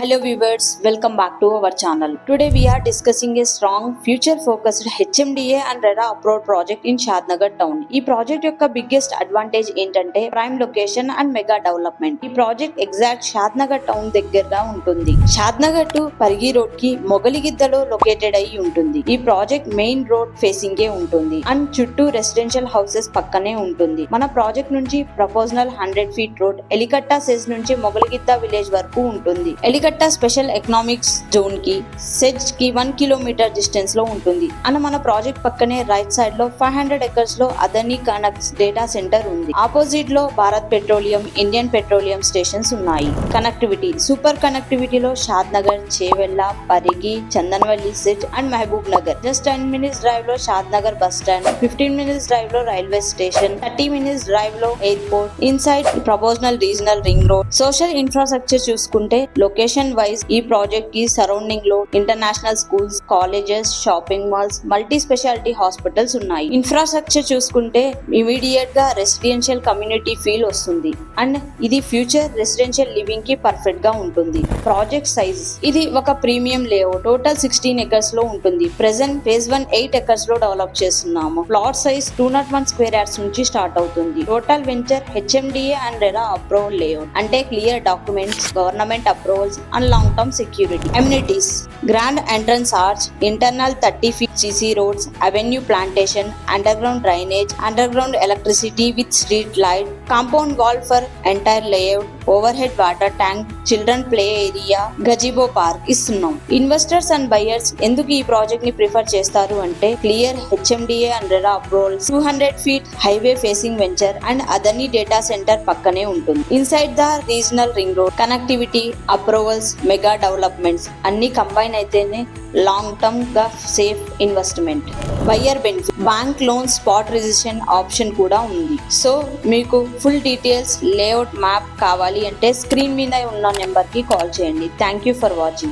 Hello viewers, welcome back to our channel. Today we are discussing a strong future focused HMDA and RERA approved project in Shadnagar town. ఈ project యొక్క biggest advantage ఏంటంటే prime location and mega development. ఈ project exact Shadnagar town దగ్గరగా ఉంటుంది. Shadnagar to Parigi road కి మొగలిగిద్దలో located అయి ఉంటుంది. ఈ ప్రాజెక్ట్ మెయిన్ రోడ్ ఫేసింగ్ ఏ ఉంటుంది అండ్ చుట్టూ రెసిడెన్షియల్ హౌసెస్ పక్కనే ఉంటుంది. మన ప్రాజెక్ట్ నుంచి ప్రపోజనల్ 100 feet రోడ్ ఎలికట్టా సెజ్ నుంచి మొగలిగిద్ద విలేజ్ వరకు ఉంటుంది. ఎలికట్టా స్పెషల్ ఎకనామిక్స్ జోన్ కి సెజ్ కి 1 kilometer డిస్టెన్స్ లో ఉంటుంది. అన్న మన ప్రాజెక్ట్ పక్కనే రైట్ సైడ్ లో 500 acres లో అదనీ కనెక్ట్స్ డేటా సెంటర్ ఉంది. ఆపోజిట్ లో Bharat Petroleum, Indian Petroleum stations ఉన్నాయి. కనెక్టివిటీ సూపర్ కనెక్టివిటీలో Shadnagar, Chevella, Parigi, Chandanvalli, SEZ and Mahabubnagar. Just 10 minutes drive లో Shadnagar bus stand, 15 minutes drive లో రైల్వే స్టేషన్, 30 minutes డ్రైవ్ లో airport, inside proposal regional ring road. Social infrastructure చూసుకుంటే location wise ఈ project కి surrounding లో international schools, colleges, shopping malls, multi speciality hospitals ఉన్నాయి. Infrastructure చూసుకుంటే immediate గా రెసిడెన్షియల్ కమ్యూనిటీ ఫీల్ వస్తుంది అండ్ ఇది ఫ్యూచర్ రెసిడెన్షియల్ లివింగ్ కి పర్ఫెక్ట్ గా ఉంటుంది. ప్రాజెక్ట్ సైజ్ ఇది ఒక ప్రీమియం లేఅవుట్. టోటల్ 16 acres లో ఉంటుంది. ప్రెసెంట్ ఫేజ్ 1 8 acres లో డెవలప్ చేస్తున్నాము. ప్లాట్ సైజ్ 201 square yards నుంచి స్టార్ట్ అవుతుంది. Total venture HMDA and RERA approval layout అంటే clear documents, government approvals and long-term security. Amenities: grand entrance arch, internal 30 feet CC roads, avenue plantation, underground drainage, underground electricity with street light, compound wall for entire layout, overhead water tank, children play area, gazebo park ఇస్తున్నాం. Investors and buyers ఎందుకు ఈ project ని prefer చేస్తారు అంటే clear HMDA and RERA approvals, 200 feet highway facing venture and Adani data centre పక్కనే ఉంటుంది. Inside the regional ring road, connectivity, approvals, mega developments అన్ని combine అయితేనే లాంగ్ టర్మ్ గా safe investment. Buyer benefit, bank loan, spot registration option కూడా ఉంది. So మీకు full details, layout map కావాలి అంటే స్క్రీన్ మీద ఉన్న నెంబర్ కి కాల్ చేయండి. Thank you for watching.